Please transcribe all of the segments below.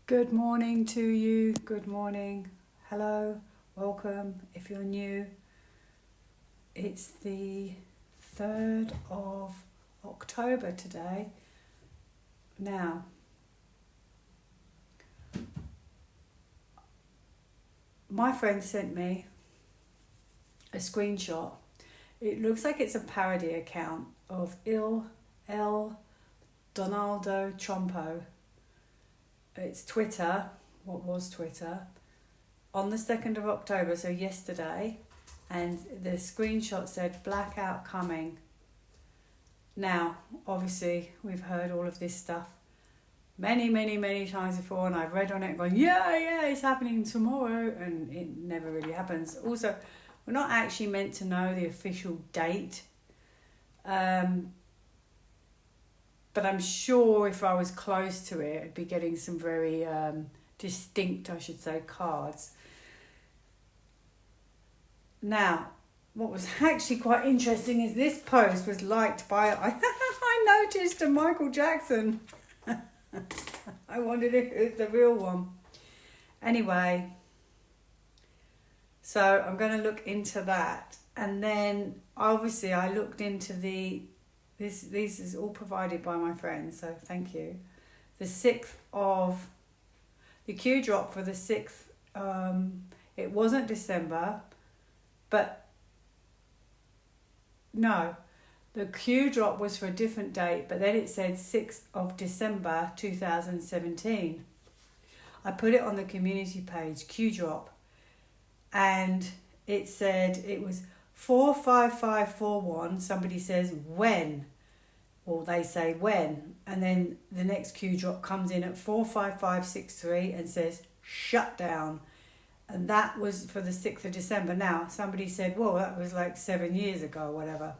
Good morning to you. Good morning. Hello. Welcome. If you're new, it's the 3rd of October today. Now, my friend sent me a screenshot. It looks like it's a parody account of El Donaldo Trumpo. It's Twitter, what was Twitter, on the 2nd of October, so yesterday, and the screenshot said, "Blackout coming." Now, obviously, we've heard all of this stuff many times before, and I've read on it going, yeah, it's happening tomorrow, and it never really happens. Also, we're not actually meant to know the official date, but I'm sure if I was close to it, I'd be getting some very distinct, I should say, cards. Now, what was actually quite interesting is this post was liked by, I noticed, a Michael Jackson. I wondered if it was the real one. Anyway, so I'm going to look into that. And then, obviously, I looked into this is all provided by my friends, so thank you. The Q drop for the 6th, it wasn't December, but no, the Q drop was for a different date, but then it said 6th of December 2017. I put it on the community page, Q drop, and it said it was 45541. Somebody says when, or they say when, and then the next Q drop comes in at 45563 and says SHUTDOWN, and that was for the 6th of December. Now, somebody said, well, that was like 7 years ago, whatever.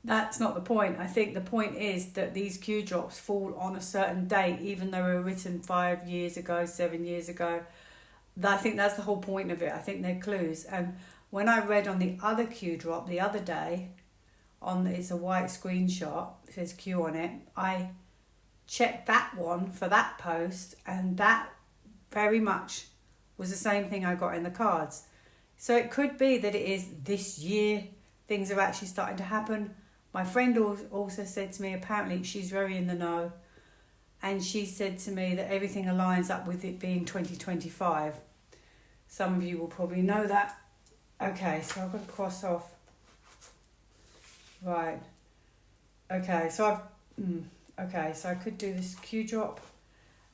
That's not the point. I think the point is that these Q drops fall on a certain date, even though they were written 5 years ago, 7 years ago. I think that's the whole point of it. I think they're clues. And when I read on the other Q drop the other day, it's a white screenshot, it says Q on it, I checked that one for that post, and that very much was the same thing I got in the cards. So it could be that it is this year things are actually starting to happen. My friend also said to me, apparently she's very in the know, and she said to me that everything aligns up with it being 2025. Some of you will probably know that. Okay, so I've got to cross off. Right. Okay, so I could do this Q drop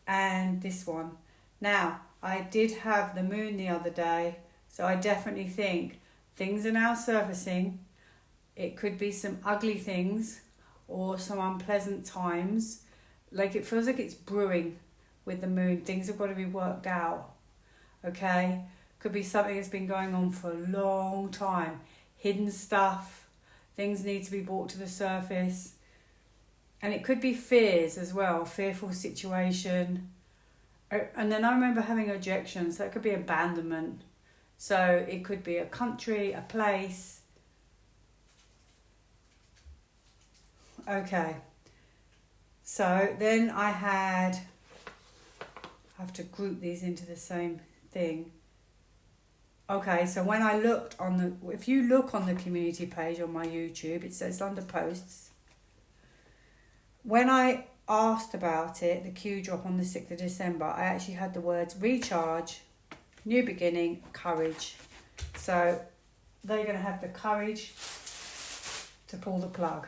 and this one. Now, I did have the moon the other day, so I definitely think things are now surfacing. It could be some ugly things or some unpleasant times. Like, it feels like it's brewing with the moon. Things have got to be worked out. Okay? Could be something that's been going on for a long time. Hidden stuff. Things need to be brought to the surface. And it could be fears as well. Fearful situation. And then I remember having objections. That could be abandonment. So it could be a country, a place. Okay. So then I have to group these into the same thing. Okay, so when I looked if you look on the community page on my YouTube, it says under posts. When I asked about it, the Q drop on the 6th of December, I actually had the words recharge, new beginning, courage. So they're going to have the courage to pull the plug.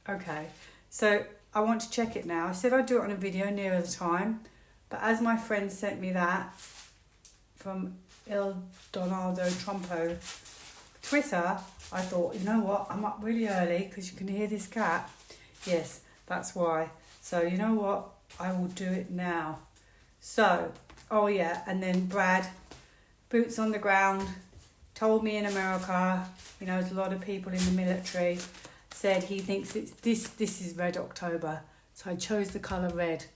Okay, so I want to check it now. I said I'd do it on a video nearer the time, but as my friend sent me that from El Donaldo Trumpo Twitter, I thought, you know what, I'm up really early because you can hear this cat. Yes, that's why. So you know what, I will do it now. So, oh yeah, and then Brad, boots on the ground, told me in America, you know, there's a lot of people in the military, said he thinks it's this is Red October. So I chose the colour red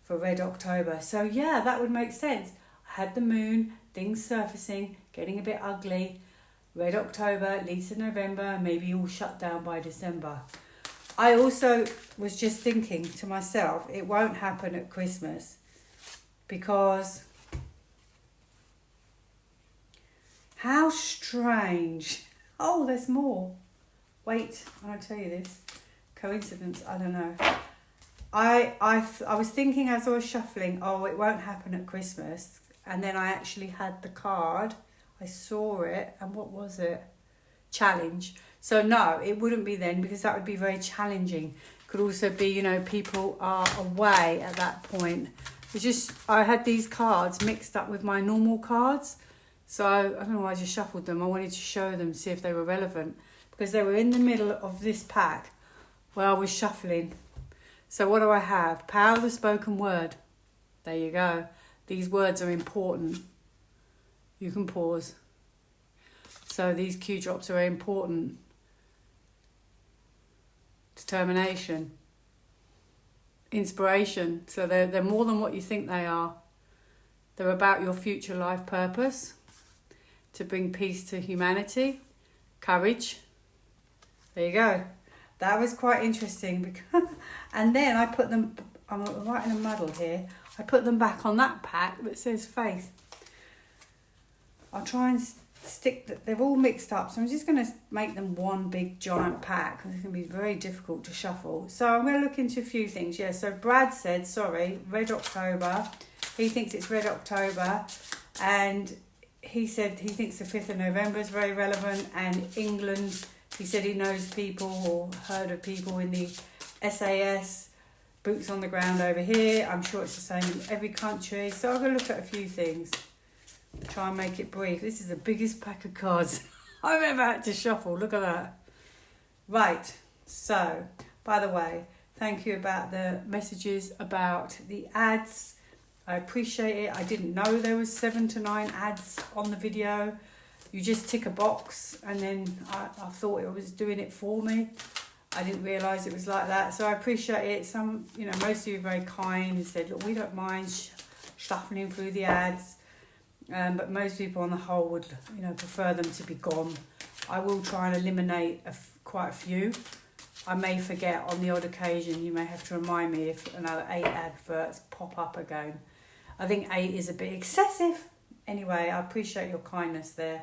for Red October. So yeah, that would make sense. I had the moon, things surfacing, getting a bit ugly. Red October leads to November, maybe all shut down by December. I also was just thinking to myself, it won't happen at Christmas. because how strange. Oh, there's more. Wait, I'll tell you this. Coincidence, I don't know. I was thinking as I was shuffling, oh, it won't happen at Christmas. And then I actually had the card. I saw it. And what was it? Challenge. So no, it wouldn't be then, because that would be very challenging. Could also be, you know, people are away at that point. It's just, I had these cards mixed up with my normal cards. So I don't know why I just shuffled them. I wanted to show them, see if they were relevant, because they were in the middle of this pack where I was shuffling. So what do I have? Power of the spoken word. There you go. These words are important. You can pause. So these Q drops are important. Determination. Inspiration. So they're more than what you think they are. They're about your future life purpose. To bring peace to humanity. Courage. There you go. That was quite interesting. Because, and then I put them, I'm right in a muddle here. I put them back on that pack that says faith. I'll try and stick, they're all mixed up. So I'm just going to make them one big giant pack. It's going to be very difficult to shuffle. So I'm going to look into a few things. Yeah, so Brad said, sorry, Red October. He thinks it's Red October. And he said he thinks the 5th of November is very relevant. And England, he said he knows people or heard of people in the SAS, boots on the ground over here. I'm sure it's the same in every country. So I'm going to look at a few things. Try and make it brief. This is the biggest pack of cards I've ever had to shuffle. Look at that. Right. So, by the way, thank you about the messages about the ads. I appreciate it. I didn't know there was 7 to 9 ads on the video. You just tick a box, and then I thought it was doing it for me. I didn't realise it was like that. So I appreciate it. Some, you know, most of you are very kind and said, look, we don't mind shuffling through the ads. But most people on the whole would, you know, prefer them to be gone. I will try and eliminate quite a few. I may forget on the odd occasion. You may have to remind me if another 8 adverts pop up again. I think 8 is a bit excessive. Anyway, I appreciate your kindness there.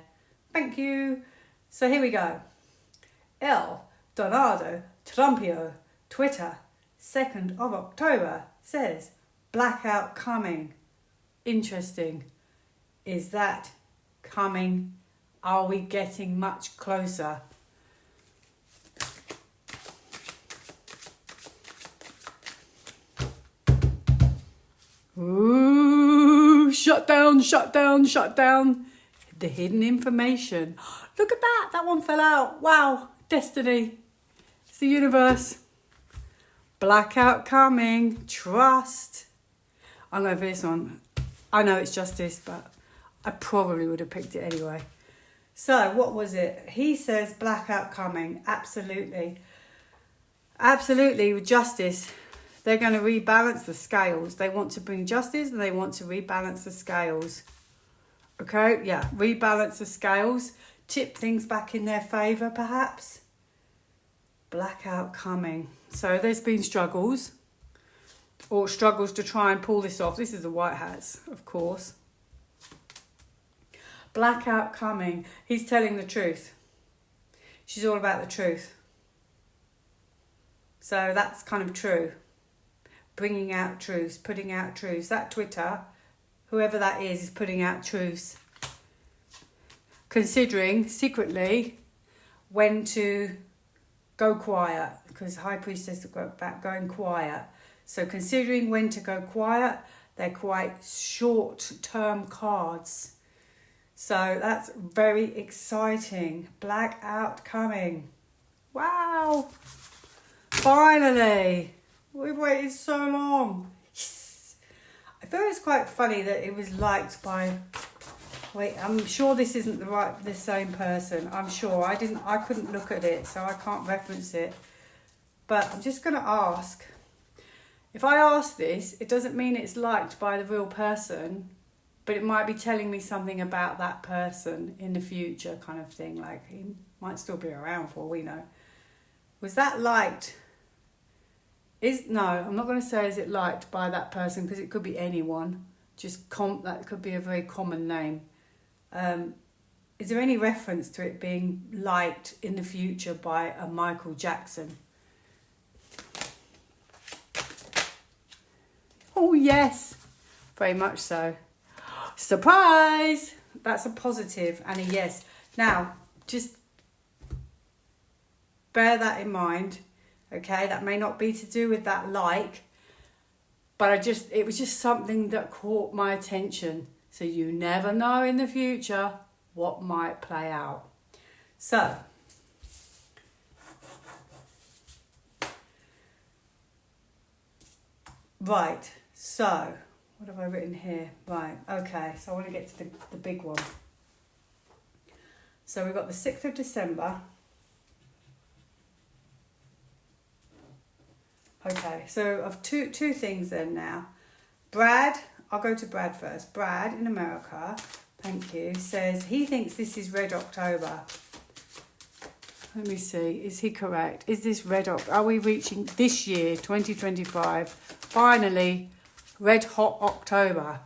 Thank you. So here we go. El Donado Trumpio, Twitter, 2nd of October, says, blackout coming. Interesting. Is that coming? Are we getting much closer? Ooh, shut down, shut down, shut down. The hidden information. Look at that. That one fell out. Wow. Destiny. It's the universe. Blackout coming. Trust. I'm going for this one. I know it's justice, but I probably would have picked it anyway. So, what was it? He says blackout coming. Absolutely. Absolutely, with justice. They're going to rebalance the scales. They want to bring justice and they want to rebalance the scales. Okay, yeah, rebalance the scales. Tip things back in their favour, perhaps. Blackout coming. So there's been struggles. Or struggles to try and pull this off. This is the white hats, of course. Blackout coming. He's telling the truth. She's all about the truth. So that's kind of true. Bringing out truths, putting out truths. That Twitter, whoever that is putting out truths. Considering secretly when to go quiet. Because High Priestess is about going quiet. So considering when to go quiet, they're quite short-term cards. So that's very exciting. Blackout coming. Wow. Finally. We've waited so long. Yes. I thought it was quite funny that it was liked by... Wait, I'm sure this isn't the same person. I'm sure. I couldn't look at it, so I can't reference it. But I'm just going to ask... If I ask this, it doesn't mean it's liked by the real person, but it might be telling me something about that person in the future, kind of thing. Like, he might still be around for all we know. Was that liked? No, I'm not going to say is it liked by that person, because it could be anyone. that could be a very common name. Is there any reference to it being liked in the future by a Michael Jackson? Oh yes, very much so. Surprise! That's a positive and a yes. Now, just bear that in mind, okay? That may not be to do with that like, but it was just something that caught my attention. So you never know in the future what might play out. So, right, so what have I written here? Right, okay, so I want to get to the big one. So we've got the 6th of December. Okay, so I've two things then now. Brad, I'll go to Brad first. Brad in America, thank you, says he thinks this is Red October. Let me see, is he correct? Is this Red October? Are we reaching this year, 2025, finally, Red Hot October?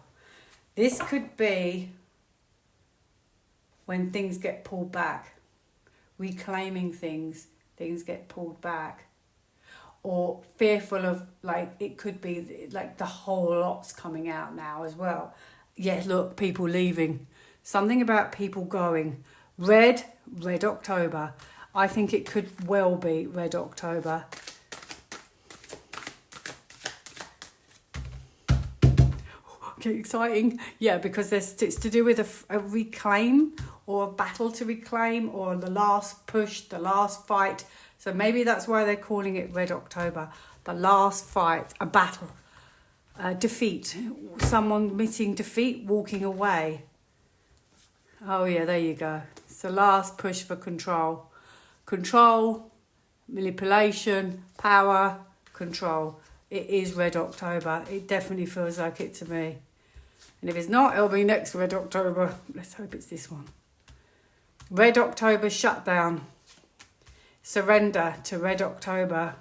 This could be when things get pulled back, reclaiming things get pulled back. Or fearful of, like, it could be like the whole lot's coming out now as well. Yes, look, people leaving. Something about people going. Red October. I think it could well be Red October. Okay, exciting. Yeah, because it's to do with a reclaim or a battle to reclaim or the last push, the last fight. So maybe that's why they're calling it Red October. The last fight, a battle, defeat. Someone admitting defeat, walking away. Oh yeah, there you go. It's the last push for control. Control, manipulation, power, control. It is Red October. It definitely feels like it to me. And if it's not, it'll be next Red October. Let's hope it's this one. Red October shutdown. Surrender to Red October.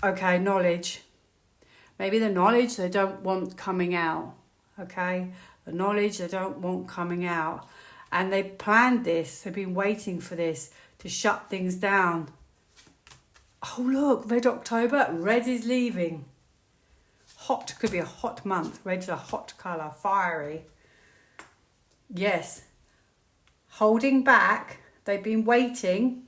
Okay, knowledge. Maybe the knowledge they don't want coming out. Okay, the knowledge they don't want coming out. And they planned this. They've been waiting for this to shut things down. Oh look, Red October. Red is leaving. Hot could be a hot month. Red's a hot colour, fiery. Yes. Holding back. They've been waiting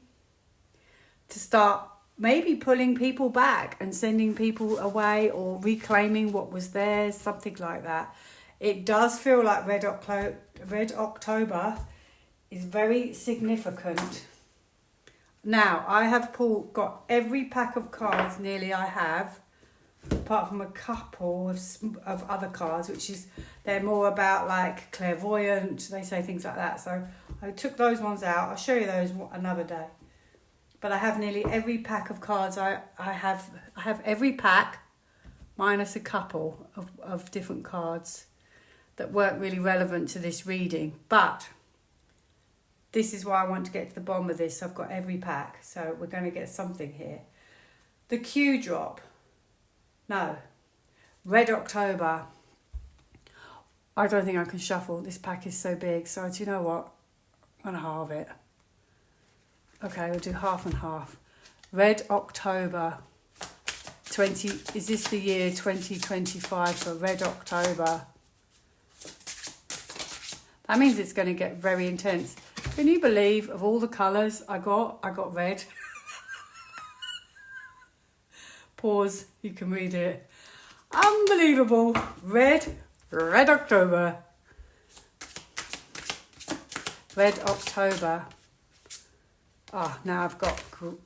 to start maybe pulling people back and sending people away or reclaiming what was theirs, something like that. It does feel like Red October is very significant. Now, I have got every pack of cards nearly I have, apart from a couple of other cards, they're more about like clairvoyant, they say things like that. So I took those ones out. I'll show you those another day. But I have nearly every pack of cards. I have every pack minus a couple of different cards that weren't really relevant to this reading. But this is why I want to get to the bottom of this. I've got every pack. So we're going to get something here. The Q drop. No. Red October. I don't think I can shuffle. This pack is so big. So do you know what? I'm going to halve it. Okay, we'll do half and half. Red October 20. Is this the year 2025 for Red October? That means it's going to get very intense. Can you believe of all the colours I got red. Pause, you can read it. Unbelievable. Red October. Red October. Now I've got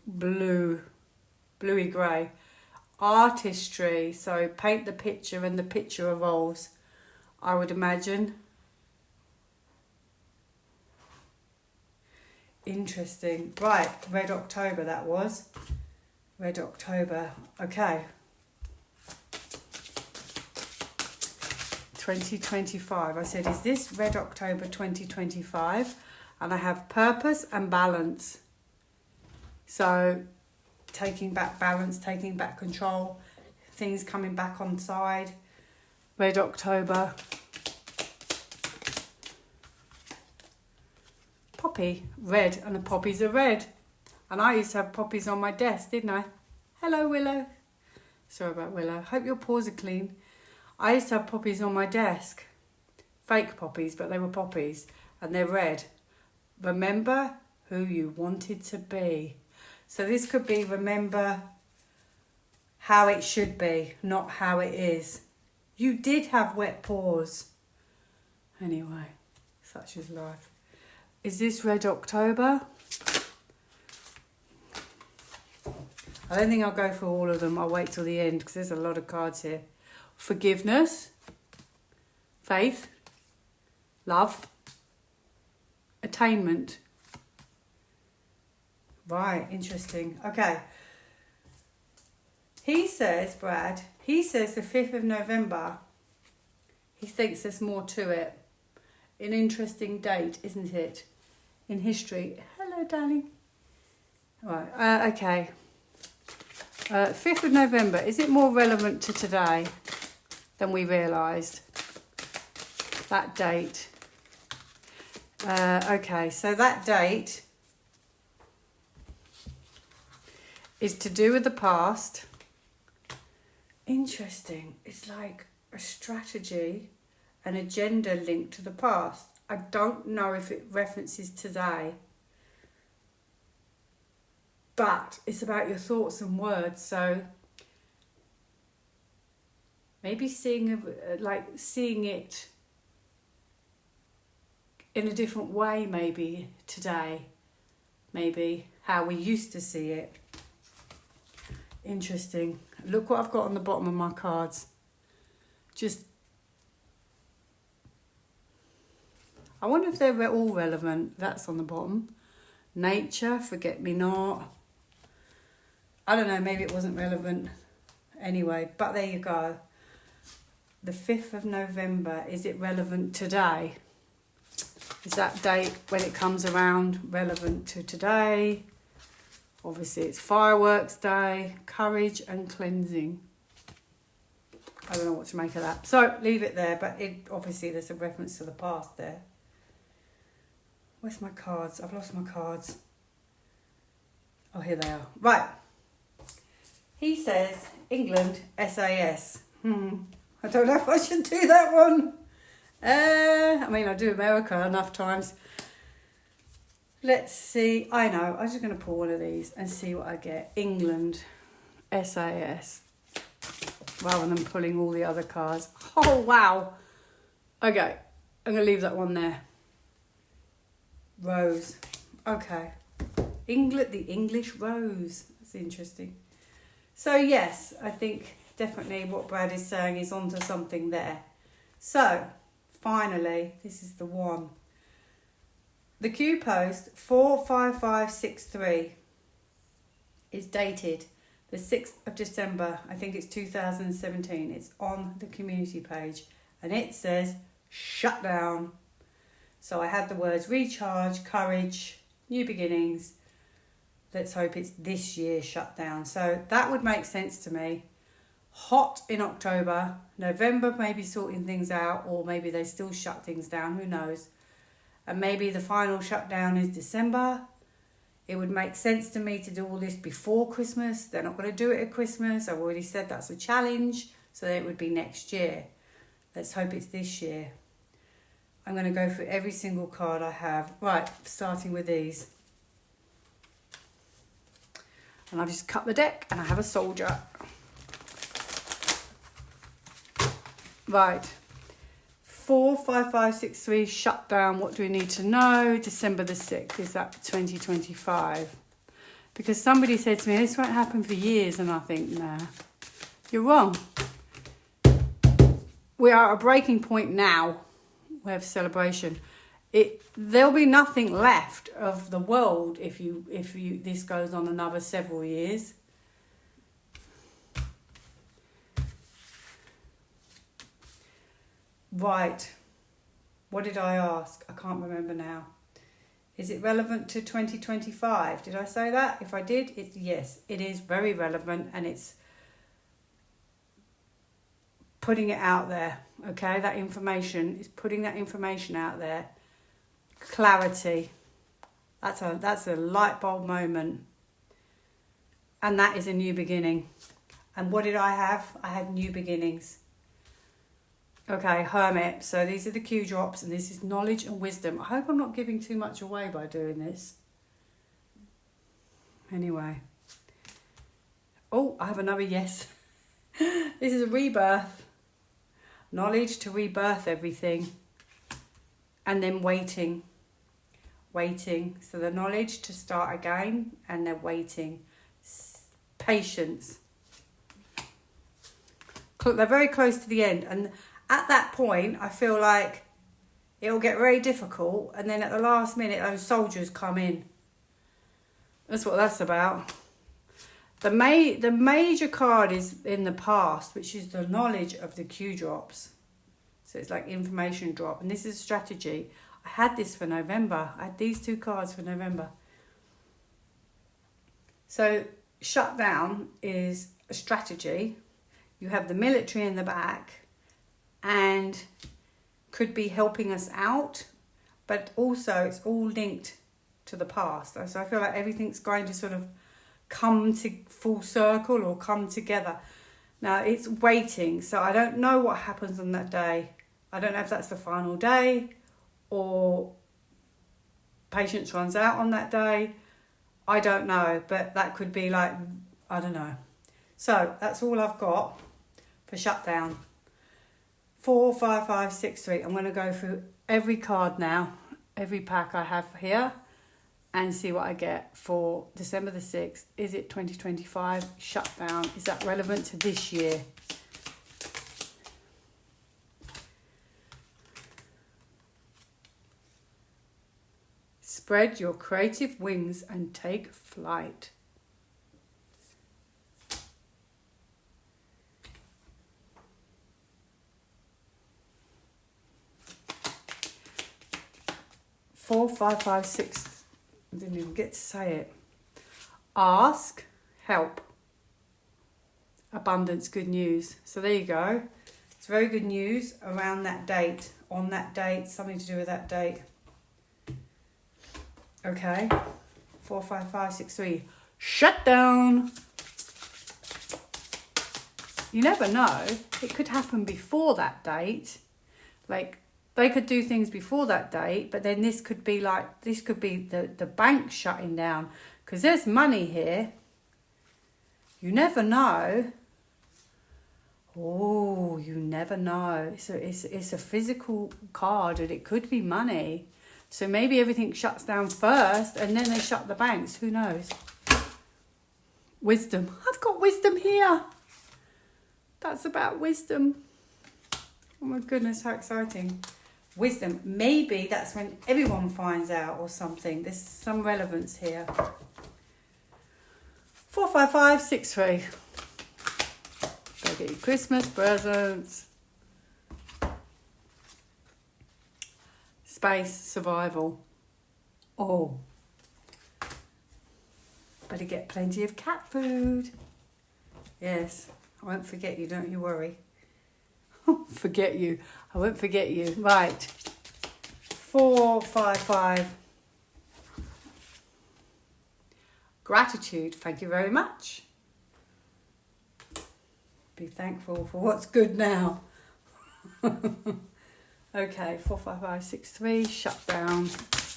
bluey grey. Artistry, so paint the picture and the picture evolves, I would imagine. Interesting. Right, Red October that was. Red October, okay. 2025. I said, is this Red October 2025? And I have purpose and balance. So taking back balance, taking back control, things coming back on side. Red October. Poppy, red, and the poppies are red. And I used to have poppies on my desk, didn't I? Hello, Willow. Sorry about Willow. Hope your paws are clean. I used to have poppies on my desk. Fake poppies, but they were poppies. And they're red. Remember who you wanted to be. So this could be remember how it should be, not how it is. You did have wet paws. Anyway, such is life. Is this Red October? I don't think I'll go for all of them. I'll wait till the end because there's a lot of cards here. Forgiveness, faith, love, attainment. Right, interesting. Okay. He says, Brad, he says the 5th of November, he thinks there's more to it. An interesting date, isn't it? In history. Hello, darling. Right, okay. 5th of November, is it more relevant to today than we realised? That date. Okay, so that date is to do with the past. Interesting. It's like a strategy, an agenda linked to the past. I don't know if it references today, but it's about your thoughts and words. So maybe seeing it in a different way, maybe today, maybe how we used to see it. Interesting. Look what I've got on the bottom of my cards. I wonder if they're all relevant. That's on the bottom. Nature, forget me not. I don't know, maybe it wasn't relevant anyway, but there you go. The 5th of November, is it relevant today? Is that date when it comes around relevant to today? Obviously it's fireworks day, courage and cleansing. I don't know what to make of that. So leave it there, but obviously there's a reference to the past there. Where's my cards? I've lost my cards. Oh, here they are. Right. He says, England, SAS. I don't know if I should do that one. I mean, I do America enough times. Let's see. I know. I'm just going to pull one of these and see what I get. England, SAS. Rather than pulling all the other cards. Oh, wow. Okay. I'm going to leave that one there. Rose. Okay. England, the English rose. That's interesting. So, yes, I think definitely what Brad is saying is onto something there. So, finally, this is the one. The Q Post 45563 is dated the 6th of December. I think it's 2017. It's on the community page and it says shutdown. So I had the words recharge, courage, new beginnings. Let's hope it's this year shutdown. So that would make sense to me. Hot in October, November maybe sorting things out, or maybe they still shut things down, who knows. And maybe the final shutdown is December. It would make sense to me to do all this before Christmas. They're not going to do it at Christmas. I've already said that's a challenge, so it would be next year. Let's hope it's this year. I'm going to go through every single card I have. Right, starting with these. And I've just cut the deck and I have a soldier. Right. 45563 shutdown. What do we need to know? December the 6th. Is that 2025? Because somebody said to me, this won't happen for years. And I think, nah, you're wrong. We are at a breaking point now. We have celebration. There'll be nothing left of the world if this goes on another several years. Right. What did I ask? I can't remember now. Is it relevant to 2025? Did I say that? If I did, yes, it is very relevant, and it's putting it out there. Okay, that information is putting that information out there. Clarity. That's a light bulb moment. And that is a new beginning. And what did I have? I had new beginnings. Okay, Hermit. So these are the Q drops, and this is knowledge and wisdom. I hope I'm not giving too much away by doing this. Anyway. Oh, I have another yes. This is a rebirth. Knowledge to rebirth everything. And then waiting. Waiting. So the knowledge to start again, and then waiting. Patience. They're very close to the end, and at that point I feel like it'll get very difficult, and then at the last minute those soldiers come in. That's what that's about. The major card is in the past, which is the knowledge of the Q drops. So it's like information drop, and this is strategy. I had this for November. I had these two cards for November. So shutdown is a strategy. You have the military in the back, and could be helping us out, but also it's all linked to the past. So I feel like everything's going to sort of come to full circle or come together. Now it's waiting, so I don't know what happens on that day. I don't know if that's the final day or patience runs out on that day. I don't know, but that could be like, I don't know. So that's all I've got for shutdown. 4, 5, 5, 6, 3. I'm going to go through every card now, every pack I have here, and see what I get for December the 6th. Is it 2025 shutdown? Is that relevant to this year? Spread your creative wings and take flight. Four, 5, 5, 6. I didn't even get to say it. Ask, help. Abundance, good news. So there you go. It's very good news around that date. On that date, something to do with that date. Okay. 4, 5, 5, 6, 3. Shutdown. You never know. It could happen before that date. Like, they could do things before that date, but then this could be the bank shutting down, because there's money here. You never know. Oh, you never know. So it's a physical card, and it could be money. So maybe everything shuts down first, and then they shut the banks. Who knows? Wisdom. I've got wisdom here. That's about wisdom. Oh my goodness, how exciting. Wisdom. Maybe that's when everyone finds out or something. There's some relevance here. 4, 5, 5, 6, 3. Go get your Christmas presents. Space, survival. Oh. Better get plenty of cat food. Yes. I won't forget you, don't you worry. Forget you. I won't forget you. Right. 4, 5, 5. Gratitude. Thank you very much. Be thankful for what's good now. Okay. 4, 5, 5, 6, 3. Shut down.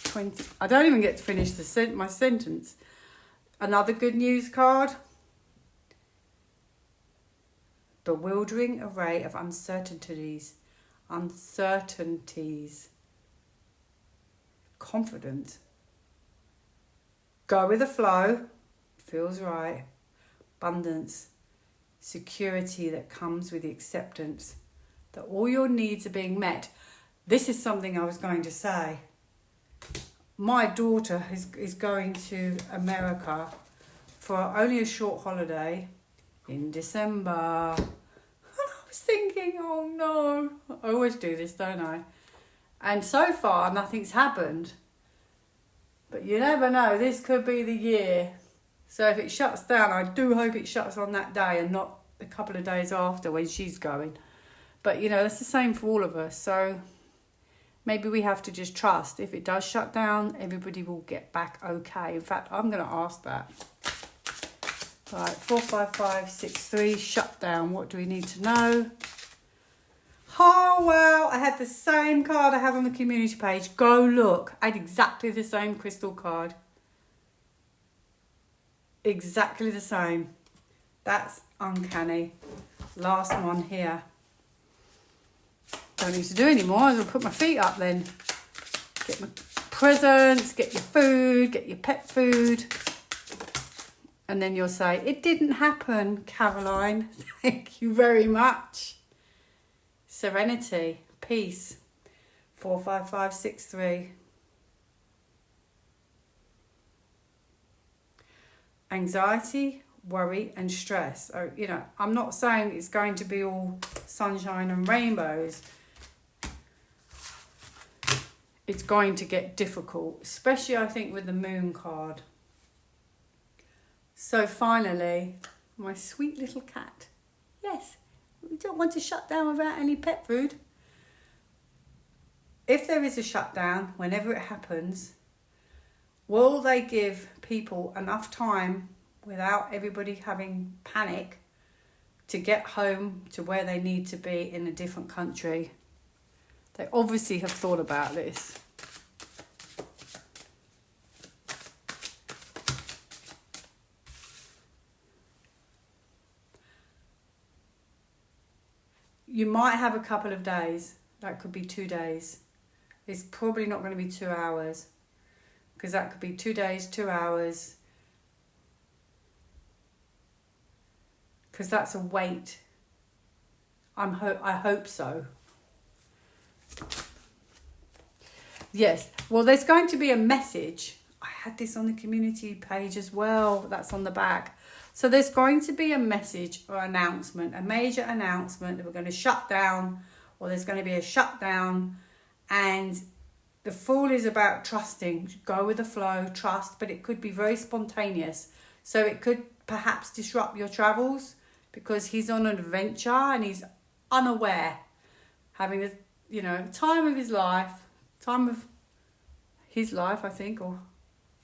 20. I don't even get to finish my sentence. Another good news card. Bewildering array of uncertainties. Confident. Go with the flow. Feels right. Abundance. Security that comes with the acceptance that all your needs are being met. This is something I was going to say. My daughter is going to America for only a short holiday in December. And I was thinking, oh no. I always do this, don't I? And so far, nothing's happened. But you never know. This could be the year. So if it shuts down, I do hope it shuts on that day and not a couple of days after when she's going. But, you know, that's the same for all of us. So maybe we have to just trust. If it does shut down, everybody will get back okay. In fact, I'm going to ask that. Right, 45563, shutdown. What do we need to know? Oh, wow. I had the same card I have on the community page. Go look. I had exactly the same crystal card. Exactly the same. That's uncanny. Last one here. Don't need to do any more. I'm going to put my feet up then. Get my presents, get your food, get your pet food. And then you'll say, it didn't happen, Caroline. Thank you very much. Serenity, peace. 45563. Anxiety, worry and stress. Oh, you know, I'm not saying it's going to be all sunshine and rainbows. It's going to get difficult, especially I think with the moon card. So finally, my sweet little cat. Yes, we don't want to shut down without any pet food. If there is a shutdown, whenever it happens, will they give people enough time without everybody having panic to get home to where they need to be in a different country? They obviously have thought about this. You might have a couple of days. That could be 2 days. It's probably not going to be 2 hours. Because that could be 2 days, 2 hours. Because that's a wait. I hope so. Yes. Well, there's going to be a message. I had this on the community page as well. That's on the back. So there's going to be a message or announcement, a major announcement that we're going to shut down, or there's going to be a shutdown. And the Fool is about trusting. Go with the flow, trust, but it could be very spontaneous. So it could perhaps disrupt your travels because he's on an adventure and he's unaware, having the, you know, time of his life, I think, or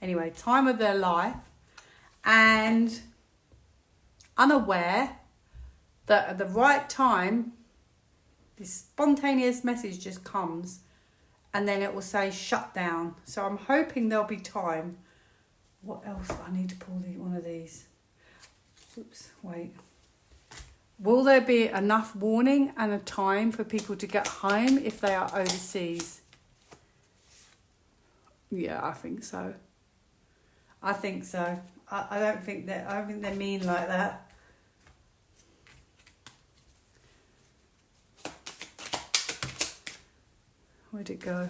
anyway, time of their life, and unaware that at the right time, this spontaneous message just comes and then it will say shut down. So I'm hoping there'll be time. What else? I need to pull one of these. Oops, wait. Will there be enough warning and a time for people to get home if they are overseas? Yeah, I think so. I think so. I don't think they're mean like that. Where'd it go?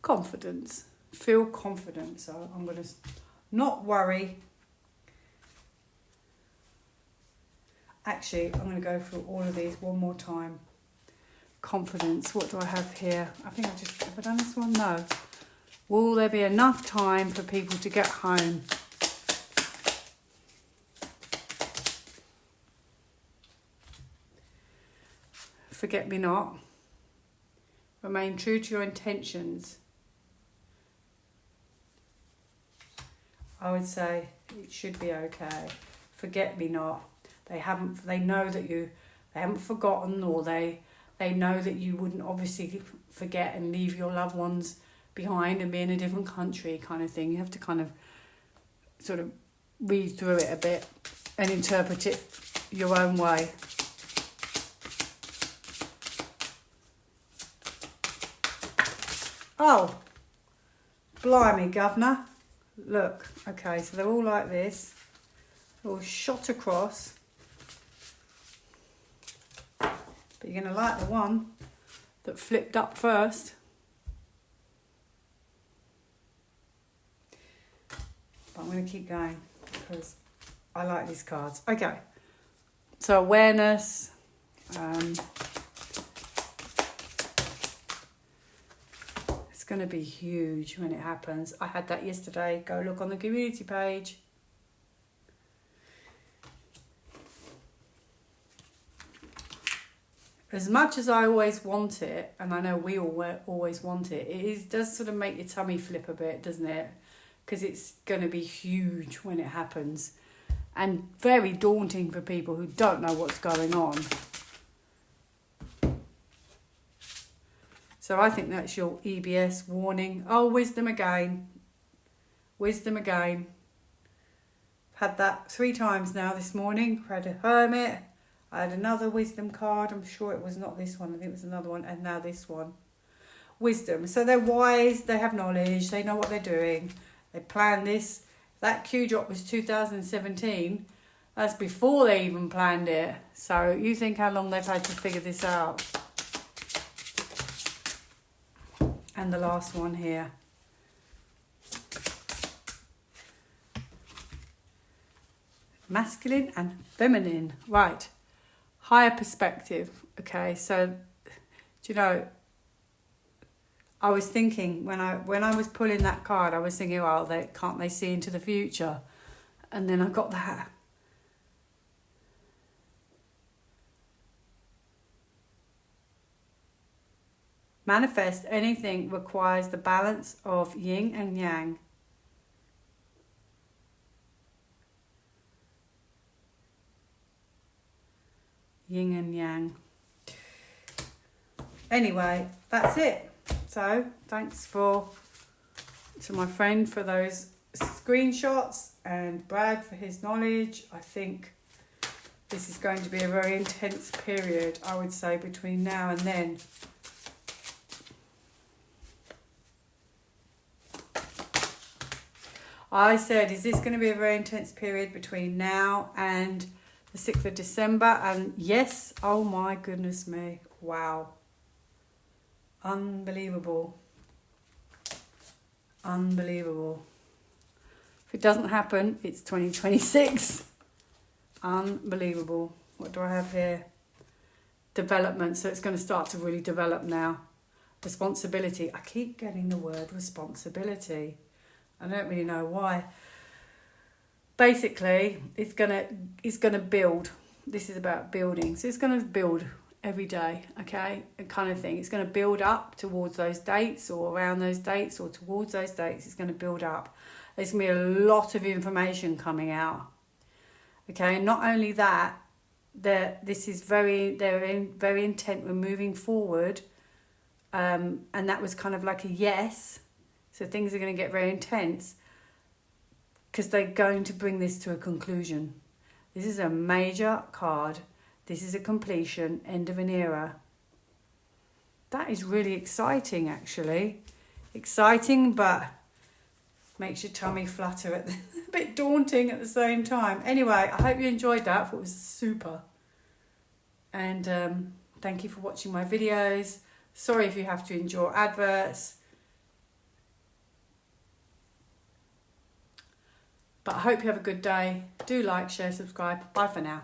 Confidence. Feel confident. So I'm going to not worry. Actually, I'm going to go through all of these one more time. Confidence. What do I have here? I think have I done this one? No. Will there be enough time for people to get home? Forget me not. Remain true to your intentions. I would say it should be okay. Forget me not. They know that they haven't forgotten, or they know that you wouldn't obviously forget and leave your loved ones behind and be in a different country, kind of thing. You have to kind of sort of read through it a bit and interpret it your own way. Oh, blimey, governor. Look, okay, so they're all like this. They're all shot across. But you're going to like the one that flipped up first. But I'm going to keep going because I like these cards. Okay, so awareness. It's going to be huge when it happens. I had that yesterday. Go look on the community page. as much as I always want it, and I know we all always want it, does sort of make your tummy flip a bit, doesn't it? Because it's going to be huge when it happens, and very daunting for people who don't know what's going on. So I think that's your EBS warning. Oh, wisdom again. Wisdom again. Had that 3 times now this morning. Had a hermit. I had another wisdom card. I'm sure it was not this one. I think it was another one. And now this one. Wisdom. So they're wise. They have knowledge. They know what they're doing. They plan this. That Q drop was 2017. That's before they even planned it. So you think how long they've had to figure this out. And the last one here. Masculine and feminine. Right. Higher perspective. Okay, so do you know, I was thinking when I was pulling that card, I was thinking, well, can't they see into the future? And then I got that. Manifest anything requires the balance of yin and yang. Yin and yang. Anyway, that's it. So, thanks to my friend for those screenshots, and Brad for his knowledge. I think this is going to be a very intense period, I would say, between now and then. I said, is this going to be a very intense period between now and the 6th of December? And yes, oh my goodness me. Wow. Unbelievable. Unbelievable. If it doesn't happen, it's 2026. Unbelievable. What do I have here? Development. So it's going to start to really develop now. Responsibility. I keep getting the word responsibility. I don't really know why. Basically, it's gonna build. This is about building. So it's gonna build every day, okay? A kind of thing. It's gonna build up towards those dates, or around those dates, or towards those dates. It's gonna build up. There's gonna be a lot of information coming out. Okay, not only that, they're very intent with moving forward. And that was kind of like a yes. So things are going to get very intense because they're going to bring this to a conclusion. This is a major card. This is a completion, end of an era. That is really exciting, actually. Exciting, but makes your tummy flutter. A bit daunting at the same time. Anyway, I hope you enjoyed that. I thought it was super. And thank you for watching my videos. Sorry if you have to endure adverts. But I hope you have a good day. Do like, share, subscribe. Bye for now.